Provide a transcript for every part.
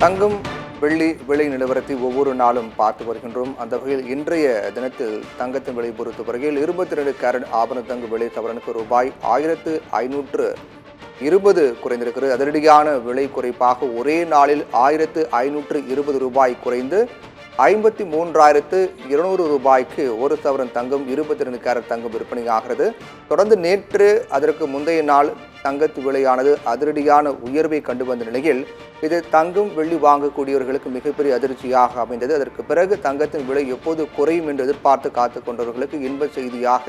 தங்கம் வெள்ளி விலை நிலவரத்தை ஒவ்வொரு நாளும் பார்த்து வருகின்றோம். அந்த வகையில் இன்றைய தினத்தில் தங்கத்தின் விலை பொறுத்தவரையில் 22 கேரட் ஆபரண தங்க விலை சவரனுக்கு ரூபாய் 1520 குறைந்திருக்கிறது. அதிரடியான விலை குறைப்பாக ஒரே நாளில் 1520 ரூபாய் குறைந்து 53,200 ரூபாய்க்கு ஒரு சவரன் தங்கம் 22 கேரட் தங்கம் விற்பனையாகிறது. தொடர்ந்து நேற்று அதற்கு முந்தைய நாள் தங்கத்து விலையானது அதிரடியான உயர்வை கண்டு வந்த நிலையில் இது தங்கம் வெள்ளி வாங்கக்கூடியவர்களுக்கு மிகப்பெரிய அதிர்ச்சியாக அமைந்தது. அதற்கு பிறகு தங்கத்தின் விலை எப்போது குறையும் என்று எதிர்பார்த்து காத்து கொண்டவர்களுக்கு இன்ப செய்தியாக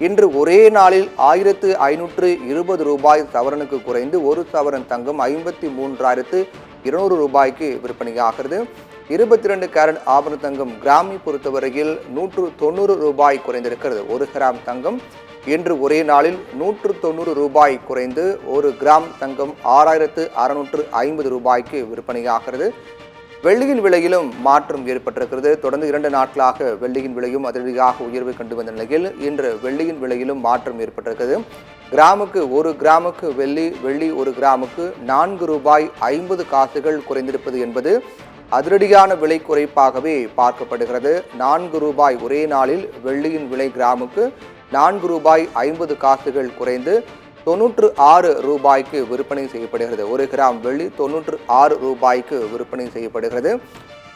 இன்று ஒரே நாளில் 1520 ரூபாய் சவரனுக்கு குறைந்து ஒரு சவரன் தங்கம் 53,200 ரூபாய்க்கு விற்பனையாகிறது. 22 கேரட் ஆபரண தங்கம் கிராமை பொறுத்தவரையில் 190 ரூபாய் குறைந்திருக்கிறது. ஒரு கிராம் தங்கம் இன்று ஒரே நாளில் 190 ரூபாய் குறைந்து ஒரு கிராம் தங்கம் 6,650 ரூபாய்க்கு விற்பனையாகிறது. வெள்ளியின் விலையிலும் மாற்றம் ஏற்பட்டிருக்கிறது. தொடர்ந்து 2 நாட்களாக வெள்ளியின் விலையும் அதிரடியாக உயர்வை கண்டு வந்த நிலையில் இன்று வெள்ளியின் விலையிலும் மாற்றம் ஏற்பட்டிருக்கிறது. கிராமுக்கு ஒரு கிராமுக்கு வெள்ளி ஒரு கிராமுக்கு 4 ரூபாய் 50 காசுகள் குறைந்திருப்பது என்பது அதிரடியான விலை குறைப்பாகவே பார்க்கப்படுகிறது. 4 ரூபாய் ஒரே நாளில் வெள்ளியின் விலை கிராமுக்கு 4 ரூபாய் 50 காசுகள் குறைந்து 96 ரூபாய்க்கு விற்பனை செய்யப்படுகிறது. ஒரு கிராம் வெள்ளி 96 ரூபாய்க்கு விற்பனை செய்யப்படுகிறது.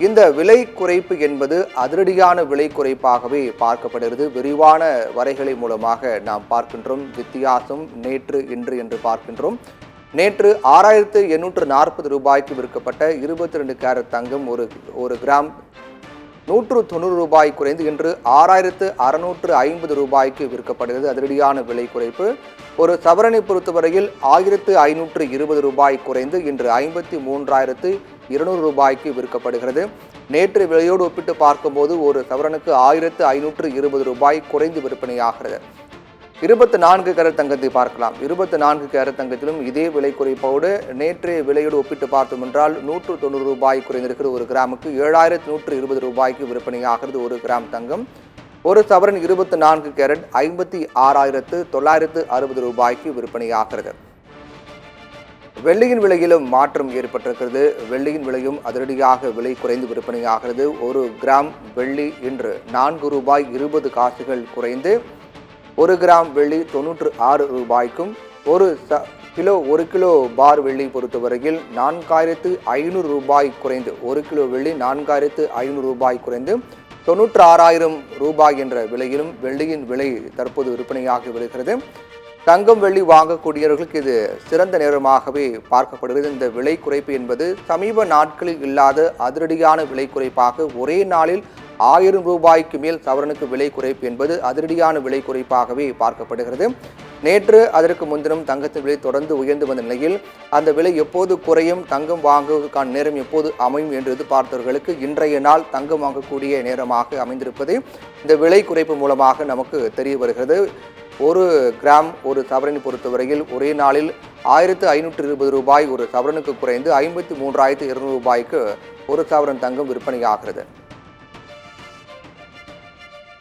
இந்த விலை குறைப்பு என்பது அதிரடியான விலை குறைப்பாகவே பார்க்கப்படுகிறது. விரிவான வரைகளை மூலமாக நாம் பார்க்கின்றோம். வித்தியாசம் நேற்று இன்று என்று பார்க்கின்றோம். நேற்று 6,840 ரூபாய்க்கு விற்கப்பட்ட 22 கேரட் தங்கம் ஒரு கிராம் 190 ரூபாய் குறைந்து இன்று 6,650 ரூபாய்க்கு விற்கப்படுகிறது. அதிரடியான விலை குறைப்பு. ஒரு சவரனை பொறுத்தவரையில் 1,520 ரூபாய் குறைந்து இன்று 53,200 ரூபாய்க்கு விற்கப்படுகிறது. நேற்று விலையோடு ஒப்பிட்டு பார்க்கும்போது ஒரு சவரனுக்கு 1,520 ரூபாய் குறைந்து விற்பனையாகிறது. 24 கேரட் தங்கத்தை பார்க்கலாம். 24 கேரட் தங்கத்திலும் இதே விலை குறைப்போடு நேற்றைய விலையோடு ஒப்பிட்டு பார்த்தோம் என்றால் 190 ரூபாய் குறைந்திருக்கிற ஒரு கிராமுக்கு 7,120 ரூபாய்க்கு விற்பனையாகிறது. ஒரு கிராம் தங்கம் ஒரு சவரன் 24 கேரட் 56,960 ரூபாய்க்கு விற்பனையாகிறது. வெள்ளியின் விலையிலும் மாற்றம் ஏற்பட்டிருக்கிறது. வெள்ளியின் விலையும் அதிரடியாக விலை குறைந்து விற்பனையாகிறது. ஒரு கிராம் வெள்ளி இன்று 4 ரூபாய் 20 காசுகள் குறைந்து ஒரு கிராம் வெள்ளி 96 ரூபாய்க்கும் ஒரு கிலோ பார் வெள்ளி பொறுத்தவரையில் 4,500 ரூபாய் குறைந்து ஒரு கிலோ வெள்ளி 4,500 ரூபாய் குறைந்து 96,000 ரூபாய் என்ற விலையிலும் வெள்ளியின் விலை தற்போது விற்பனையாகி வருகிறது. தங்கம் வெள்ளி வாங்கக்கூடியவர்களுக்கு இது சிறந்த நேரமாகவே பார்க்கப்படுகிறது. இந்த விலை குறைப்பு என்பது சமீப நாட்களில் இல்லாத அதிரடியான விலை குறைப்பாக ஒரே நாளில் 1000 ரூபாய்க்கு மேல் சவரனுக்கு விலை குறைப்பு என்பது அதிரடியான விலை குறைப்பாகவே பார்க்கப்படுகிறது. நேற்று அதற்கு முன்தினம் தங்கத்தின் விலை தொடர்ந்து உயர்ந்து வந்த நிலையில் அந்த விலை எப்போது குறையும், தங்கம் வாங்குவதற்கான நேரம் எப்போது அமையும் என்று எதிர்பார்த்தவர்களுக்கு இன்றைய நாள் தங்கம் வாங்கக்கூடிய நேரமாக அமைந்திருப்பது இந்த விலை குறைப்பு மூலமாக நமக்கு தெரிய வருகிறது. ஒரு கிராம் ஒரு சவரனை பொறுத்தவரையில் ஒரே நாளில் 1,520 ரூபாய் ஒரு சவரனுக்கு குறைந்து 53,200 ரூபாய்க்கு ஒரு சவரன் தங்கம் விற்பனையாகிறது.